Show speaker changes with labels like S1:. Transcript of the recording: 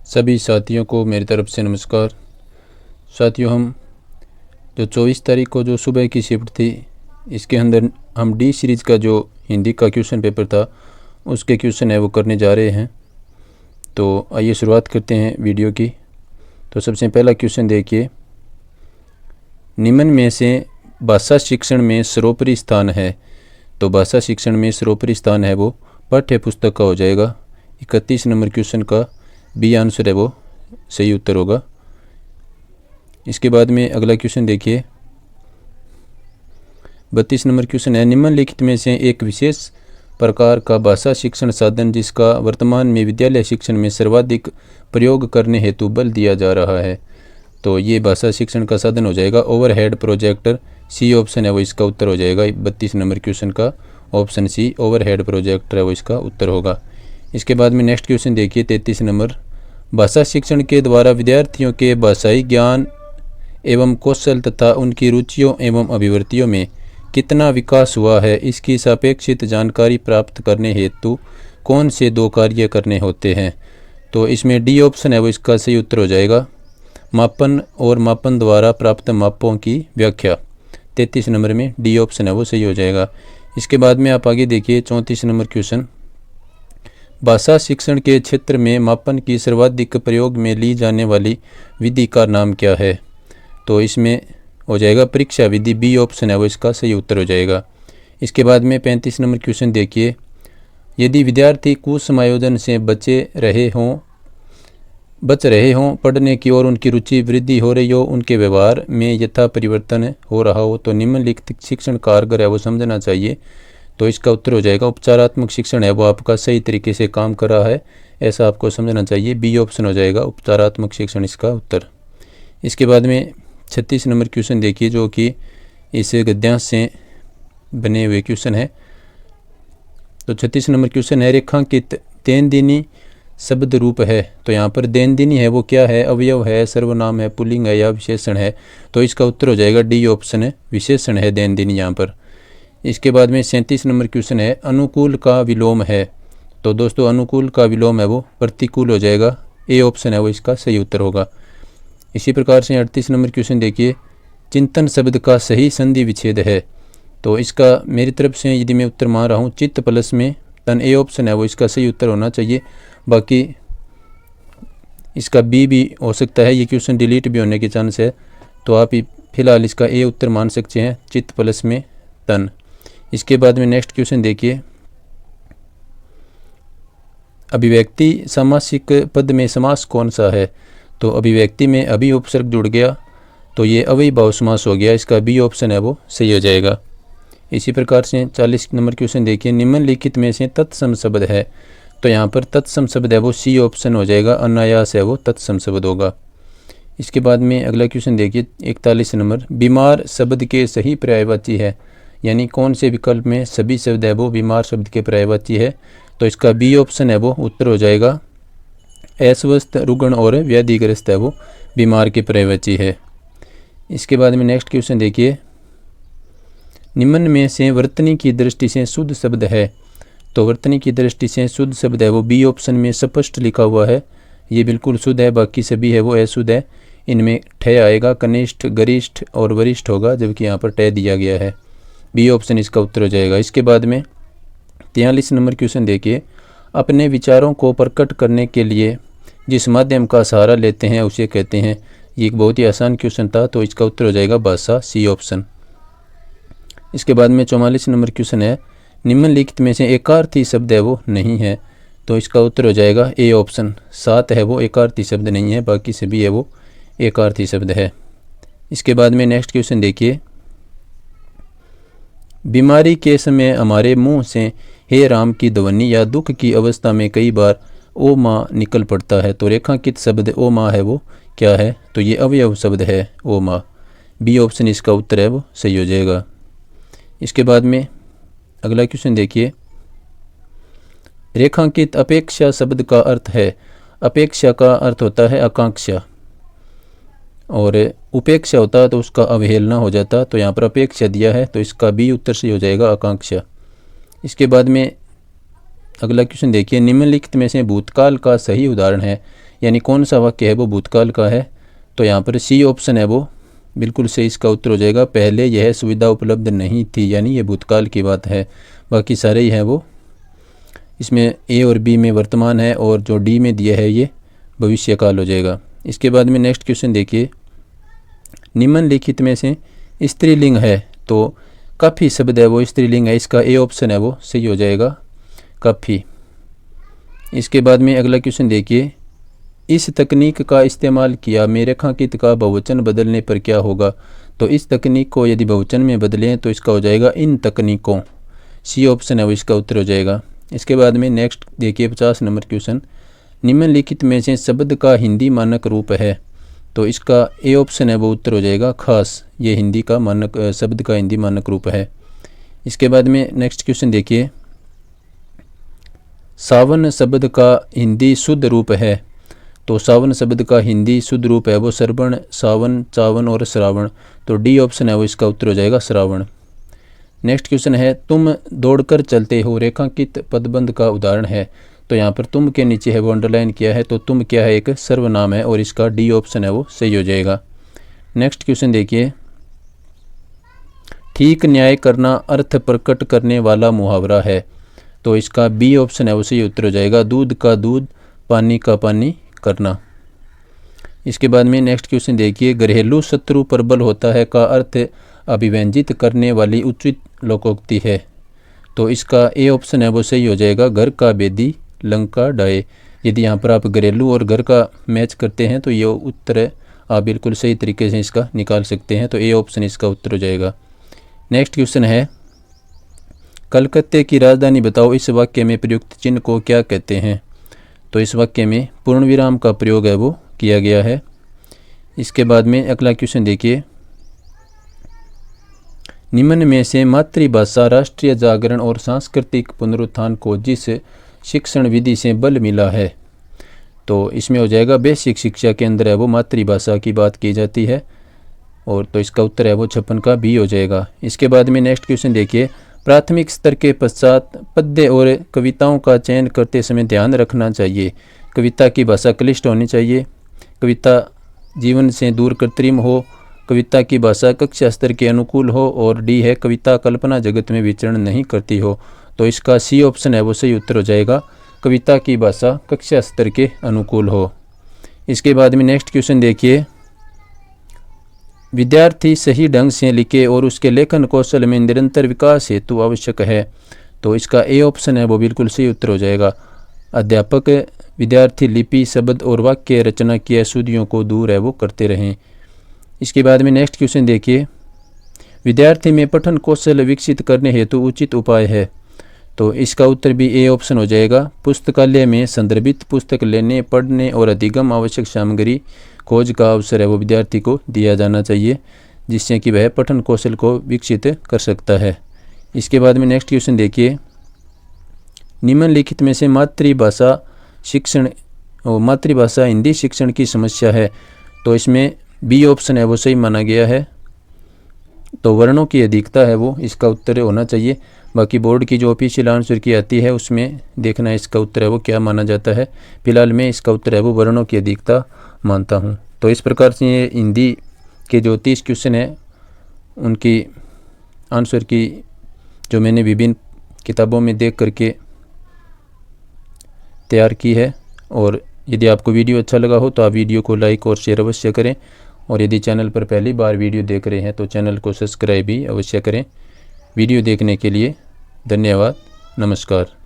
S1: सभी साथियों को मेरी तरफ से नमस्कार। साथियों, हम जो 24 तारीख को जो सुबह की शिफ्ट थी, इसके अंदर हम डी सीरीज़ का जो हिंदी का क्वेश्चन पेपर था उसके क्वेश्चन है वो करने जा रहे हैं। तो आइए शुरुआत करते हैं वीडियो की। तो सबसे पहला क्वेश्चन देखिए, निम्न में से भाषा शिक्षण में सर्वोपरि स्थान है। तो भाषा शिक्षण में सर्वोपरि स्थान है वो पाठ्य पुस्तक का हो जाएगा। 31 नंबर क्वेश्चन का बी आंसर है वो सही उत्तर होगा। इसके बाद में अगला क्वेश्चन देखिए, 32 नंबर क्वेश्चन है, निम्नलिखित में से एक विशेष प्रकार का भाषा शिक्षण साधन जिसका वर्तमान में विद्यालय शिक्षण में सर्वाधिक प्रयोग करने हेतु बल दिया जा रहा है। तो ये भाषा शिक्षण का साधन हो जाएगा ओवरहेड प्रोजेक्टर। सी ऑप्शन है वो इसका उत्तर हो जाएगा। 32 नंबर क्वेश्चन का ऑप्शन सी ओवरहेड प्रोजेक्टर है वो इसका उत्तर होगा। इसके बाद में नेक्स्ट क्वेश्चन देखिए, 33 नंबर, भाषा शिक्षण के द्वारा विद्यार्थियों के भाषाई ज्ञान एवं कौशल तथा उनकी रुचियों एवं अभिवृत्तियों में कितना विकास हुआ है, इसकी सापेक्षित जानकारी प्राप्त करने हेतु कौन से दो कार्य करने होते हैं। तो इसमें डी ऑप्शन है वो इसका सही उत्तर हो जाएगा, मापन और मापन द्वारा प्राप्त मापों की व्याख्या। 33 नंबर में डी ऑप्शन है वो सही हो जाएगा। इसके बाद में आप आगे देखिए, 34 नंबर क्वेश्चन, भाषा शिक्षण के क्षेत्र में मापन की सर्वाधिक प्रयोग में ली जाने वाली विधि का नाम क्या है। तो इसमें हो जाएगा परीक्षा विधि। बी ऑप्शन है वो इसका सही उत्तर हो जाएगा। इसके बाद में 35 नंबर क्वेश्चन देखिए, यदि विद्यार्थी कुसमायोजन से बच रहे हों, पढ़ने की ओर उनकी रुचि वृद्धि हो रही हो, उनके व्यवहार में यथा परिवर्तन हो रहा हो, तो निम्नलिखित शिक्षण कारगर है वो समझना चाहिए। तो इसका उत्तर हो जाएगा उपचारात्मक शिक्षण है वो आपका सही तरीके से काम कर रहा है, ऐसा आपको समझना चाहिए। बी ऑप्शन हो जाएगा उपचारात्मक शिक्षण इसका उत्तर। इसके बाद में 36 नंबर क्वेश्चन देखिए, जो कि इस गद्यांश से बने हुए क्वेश्चन है। तो 36 नंबर क्वेश्चन है, रेखांकित दैनंदिनी शब्द रूप है। तो यहाँ पर दैनंदिनी है वो क्या है, अवयव है, सर्वनाम है, पुल्लिंग है या विशेषण है। तो इसका उत्तर हो जाएगा डी ऑप्शन है, विशेषण है दैनंदिनी यहाँ पर। इसके बाद में 37 नंबर क्वेश्चन है, अनुकूल का विलोम है। तो दोस्तों अनुकूल का विलोम है वो प्रतिकूल हो जाएगा। ए ऑप्शन है वो इसका सही उत्तर होगा। इसी प्रकार से 38 नंबर क्वेश्चन देखिए, चिंतन शब्द का सही संधि विच्छेद है। तो इसका मेरी तरफ से यदि मैं उत्तर मान रहा हूँ चित्त प्लस में तन, ए ऑप्शन है वो इसका सही उत्तर होना चाहिए। बाकी इसका बी भी हो सकता है, ये क्वेश्चन डिलीट भी होने के चांस है। तो आप फिलहाल इसका ए उत्तर मान सकते हैं, चित्त प्लस में तन। इसके बाद में नेक्स्ट क्वेश्चन देखिए, अभिव्यक्ति सामासिक पद में समास कौन सा है। तो अभिव्यक्ति में अभी उपसर्ग जुड़ गया तो ये अव्ययीभाव समास हो गया। इसका बी ऑप्शन है वो सही हो जाएगा। इसी प्रकार से 40 नंबर क्वेश्चन देखिए, निम्नलिखित में से तत्सम शब्द है। तो यहाँ पर तत्सम शब्द है वो सी ऑप्शन हो जाएगा, अनायास है वो तत्सम शब्द होगा। इसके बाद में अगला क्वेश्चन देखिए, 41 नंबर, बीमार शब्द के सही पर्यायवाची है। यानी कौन से विकल्प में सभी शब्द है वो बीमार शब्द के पर्यायवाची है। तो इसका बी ऑप्शन है वो उत्तर हो जाएगा, अस्वस्थ, रुग्ण और व्याधिग्रस्त है वो बीमार के पर्यायवाची है। इसके बाद में नेक्स्ट क्वेश्चन देखिए, निम्न में से वर्तनी की दृष्टि से शुद्ध शब्द है। तो वर्तनी की दृष्टि से शुद्ध शब्द है वो बी ऑप्शन में स्पष्ट लिखा हुआ है, ये बिल्कुल शुद्ध है। बाकी सभी है वो अशुद्ध है। इनमें ठय आएगा, कनिष्ठ, गरिष्ठ और वरिष्ठ होगा, जबकि यहाँ पर ठय दिया गया है। बी ऑप्शन इसका उत्तर हो जाएगा। इसके बाद में 43 नंबर क्वेश्चन देखिए, अपने विचारों को प्रकट करने के लिए जिस माध्यम का सहारा लेते हैं उसे कहते हैं। ये एक बहुत ही आसान क्वेश्चन था, तो इसका उत्तर हो जाएगा भाषा, सी ऑप्शन। इसके बाद में 44 नंबर क्वेश्चन है, निम्नलिखित में से एकार्थी शब्द है वो नहीं है। तो इसका उत्तर हो जाएगा ए ऑप्शन, 7 है वो एकार्थी शब्द नहीं है, बाकी सभी है वो एकार्थी शब्द है। इसके बाद में नेक्स्ट क्वेश्चन देखिए, बीमारी के समय हमारे मुंह से हे राम की ध्वनि या दुख की अवस्था में कई बार ओ माँ निकल पड़ता है। तो रेखांकित शब्द ओ माँ है वो क्या है। तो ये अवयव शब्द है ओ माँ। बी ऑप्शन इसका उत्तर है वो सही हो जाएगा। इसके बाद में अगला क्वेश्चन देखिए, रेखांकित अपेक्षा शब्द का अर्थ है। अपेक्षा का अर्थ होता है आकांक्षा, और उपेक्षा होता है तो उसका अवहेलना हो जाता। तो यहाँ पर अपेक्षा दिया है, तो इसका बी उत्तर सही हो जाएगा, आकांक्षा। इसके बाद में अगला क्वेश्चन देखिए, निम्नलिखित में से भूतकाल का सही उदाहरण है। यानी कौन सा वाक्य है वो भूतकाल का है। तो यहाँ पर सी ऑप्शन है वो बिल्कुल सही इसका उत्तर हो जाएगा। पहले यह सुविधा उपलब्ध नहीं थी, यानी ये भूतकाल की बात है। बाकी सारे ही हैं वो, इसमें ए और बी में वर्तमान है और जो डी में दिया है ये भविष्यकाल हो जाएगा। इसके बाद में नेक्स्ट क्वेश्चन देखिए, निम्नलिखित में से स्त्रीलिंग है, तो काफ़ी शब्द है वो स्त्रीलिंग है, इसका ए ऑप्शन है वो सही हो जाएगा, काफ़ी। इसके बाद में अगला क्वेश्चन देखिए, इस तकनीक का इस्तेमाल किया में रेखांकित का बहुवचन बदलने पर क्या होगा। तो इस तकनीक को यदि बहुवचन में बदलें तो इसका हो जाएगा इन तकनीकों, सी ऑप्शन है वो इसका उत्तर हो जाएगा। इसके बाद में नेक्स्ट देखिए 50 नंबर क्वेश्चन, निम्नलिखित में से शब्द का हिंदी मानक रूप है। तो इसका ए ऑप्शन है वो उत्तर हो जाएगा खास, ये हिंदी का मानक शब्द का हिंदी मानक रूप है। इसके बाद में नेक्स्ट क्वेश्चन देखिए, सावन शब्द का हिंदी शुद्ध रूप है। तो सावन शब्द का हिंदी शुद्ध रूप है वो श्रवण, सावन, चावन और श्रावण। तो डी ऑप्शन है वो इसका उत्तर हो जाएगा श्रावण। नेक्स्ट क्वेश्चन है, तुम दौड़कर चलते हो रेखांकित पदबंध का उदाहरण है। तो यहाँ पर तुम के नीचे है वो अंडरलाइन किया है, तो तुम क्या है एक सर्वनाम है और इसका डी ऑप्शन है वो सही हो जाएगा। नेक्स्ट क्वेश्चन देखिए, ठीक न्याय करना अर्थ प्रकट करने वाला मुहावरा है। तो इसका बी ऑप्शन है वो सही उत्तर हो जाएगा, दूध का दूध, पानी का पानी करना। इसके बाद में नेक्स्ट क्वेश्चन देखिए, घरेलू शत्रु प्रबल होता है का अर्थ अभिव्यंजित करने वाली उचित लोकोक्ति है। तो इसका ए ऑप्शन है वो सही हो जाएगा, घर का बेदी लंका डाये। यदि यहाँ पर आप घरेलू और घर का मैच करते हैं तो ये उत्तर आप बिल्कुल सही तरीके से इसका निकाल सकते हैं। तो ए ऑप्शन इसका उत्तर हो जाएगा। नेक्स्ट क्वेश्चन है, कलकत्ते की राजधानी बताओ, इस वाक्य में प्रयुक्त चिन्ह को क्या कहते हैं। तो इस वाक्य में पूर्ण विराम का प्रयोग है वो किया गया है। इसके बाद में अगला क्वेश्चन देखिए, निम्न में से मातृभाषा राष्ट्रीय जागरण और सांस्कृतिक पुनरुत्थान को जिस शिक्षण विधि से बल मिला है। तो इसमें हो जाएगा बेसिक शिक्षा के अंदर है वो मातृभाषा की बात की जाती है, और तो इसका उत्तर है वो 56 का बी हो जाएगा। इसके बाद में नेक्स्ट क्वेश्चन देखिए, प्राथमिक स्तर के पश्चात पद्य और कविताओं का चयन करते समय ध्यान रखना चाहिए। कविता की भाषा क्लिष्ट होनी चाहिए, कविता जीवन से दूर कृत्रिम हो, कविता की भाषा कक्षा स्तर के अनुकूल हो, और डी है कविता कल्पना जगत में विचरण नहीं करती हो। तो इसका सी ऑप्शन है वो सही उत्तर हो जाएगा, कविता की भाषा कक्षा स्तर के अनुकूल हो। इसके बाद में नेक्स्ट क्वेश्चन देखिए, विद्यार्थी सही ढंग से लिखे और उसके लेखन कौशल में निरंतर विकास हेतु आवश्यक है। तो इसका ए ऑप्शन है वो बिल्कुल सही उत्तर हो जाएगा, अध्यापक विद्यार्थी लिपि, शब्द और वाक्य रचना की अशुद्धियों को दूर है वो करते रहें। इसके बाद में नेक्स्ट क्वेश्चन देखिए, विद्यार्थी में पठन कौशल विकसित करने हेतु उचित उपाय है। तो इसका उत्तर भी ए ऑप्शन हो जाएगा, पुस्तकालय में संदर्भित पुस्तक लेने, पढ़ने और अधिगम आवश्यक सामग्री खोज का अवसर है वो विद्यार्थी को दिया जाना चाहिए, जिससे कि वह पठन कौशल को विकसित कर सकता है। इसके बाद में नेक्स्ट क्वेश्चन देखिए, निम्नलिखित में से मातृभाषा शिक्षण और मातृभाषा हिंदी शिक्षण की समस्या है। तो इसमें बी ऑप्शन है वो सही माना गया है, तो वर्णों की अधिकता है वो इसका उत्तर होना चाहिए। बाकी बोर्ड की जो ऑफिशियल आंसर की आती है उसमें देखना इसका उत्तर है वो क्या माना जाता है। फिलहाल में इसका उत्तर है वो वर्णों की अधिकता मानता हूँ। तो इस प्रकार से ये हिंदी के जो 30 क्वेश्चन हैं उनकी आंसर की जो मैंने विभिन्न किताबों में देख करके तैयार की है। और यदि आपको वीडियो अच्छा लगा हो तो आप वीडियो को लाइक और शेयर अवश्य करें, और यदि चैनल पर पहली बार वीडियो देख रहे हैं तो चैनल को सब्सक्राइब भी अवश्य करें। वीडियो देखने के लिए धन्यवाद, नमस्कार।